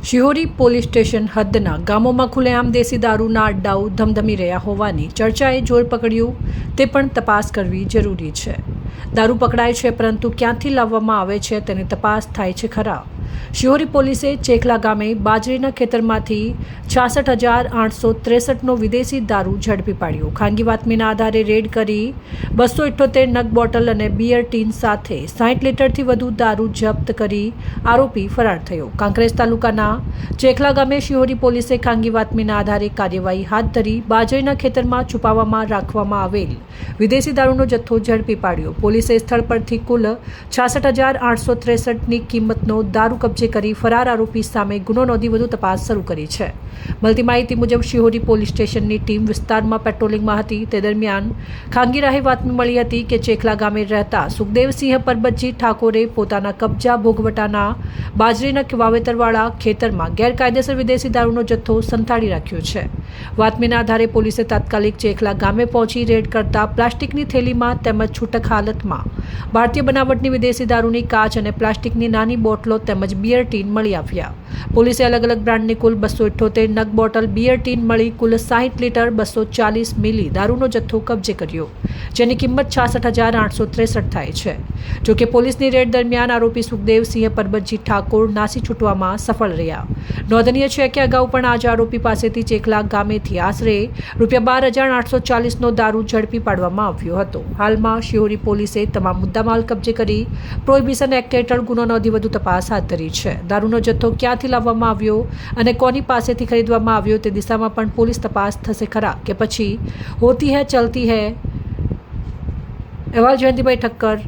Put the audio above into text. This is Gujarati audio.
શિહોરી પોલીસ સ્ટેશન હદના ગામોમાં ખુલ્લેઆમ દેશી દારૂના અડ્ડાઓ ધમધમી રહ્યા હોવાની ચર્ચાએ જોર પકડ્યું, તે પણ તપાસ કરવી જરૂરી છે. દારૂ પકડાય છે, પરંતુ ક્યાંથી લાવવામાં આવે છે તેની તપાસ થાય છે ખરા. શિહોરી પોલીસે ચેખલા ગામે બાજરીના ખેતરમાંથી 66,863નો વિદેશી દારૂ ઝડપી પાડ્યો. ખાનગી બાતમીના આધારે રેડ કરી 278 નગ બોટલ અને બિયર ટીન સાથે 60 લીટરથી વધુ દારૂ જપ્ત કરી આરોપી ફરાર થયો. કાંકરેજ તાલુકાના ચેખલા ગામે શિહોરી પોલીસે ખાનગી બાતમીના આધારે કાર્યવાહી હાથ ધરી બાજરીના ખેતરમાં છુપાવવામાં રાખવામાં આવેલ વિદેશી દારૂનો જથ્થો ઝડપી પાડ્યો. પોલીસે સ્થળ પરથી કુલ 66,863ની કિંમતનો દારૂ કબજે કરી ફરાર આરોપી સામે ગુનો નોંધી વધુ તપાસ શરૂ કરી છે. મળતી માહિતી મુજબ શિહોરી પોલીસ સ્ટેશનની ટીમ વિસ્તારમાં પેટ્રોલિંગમાં હતી. તે દરમિયાન ખાનગી રાહે બાતમી મળી હતી કે ચેખલા ગામે રહેતા સુખદેવસિંહ પરબતજી ઠાકોરે પોતાના કબજા ભોગવટાના બાજરીના વાવેતરવાળા ખેતરમાં ગેરકાયદેસર વિદેશી દારૂનો જથ્થો સંતાડી રાખ્યો છે. બાતમીના આધારે પોલીસે તાત્કાલિક ચેખલા ગામે પહોંચી રેડ કરતા પ્લાસ્ટિકની થેલીમાં તેમજ છૂટક હાલતમાં ભારતીય બનાવટની વિદેશી દારૂની કાચ અને પ્લાસ્ટિકની નાની બોટલો તેમજ બિયર ટીન મળી આવ્યા. પોલીસે અલગ અલગ બ્રાન્ડની કુલ 278 નગ બોટલ બિયર ટીન મળી કુલ 60 લીટર 240 મિલી દારૂનો જથ્થો કબજે કર્યો, જેની કિંમત 66,863 થાય છે. જોકે પોલીસની રેડ દરમિયાન આરોપી સુખદેવસિંહ પરબતજી ઠાકોર નાસી છૂટવામાં સફળ રહ્યા. નોંધનીય છે કે અગાઉ પણ આ જ આરોપી પાસેથી ચેખલા ગામેથી આશરે ₹12,840નો દારૂ ઝડપી પાડવામાં આવ્યો હતો. હાલમાં શિહોરી પોલીસે તમામ મુદ્દામાલ કબજે કરી પ્રોહિબિશન એક્ટ હેઠળ ગુનો નોંધી વધુ તપાસ હાથ ધરી છે. દારૂનો જથ્થો ક્યાંથી લાવવામાં આવ્યો અને કોની પાસેથી ખરીદવામાં આવ્યો તે દિશામાં પણ પોલીસ તપાસ થશે ખરા કે પછી હોતી હૈ ચલતી હૈ. અહેવાલ જયંતિભાઈ ઠક્કર,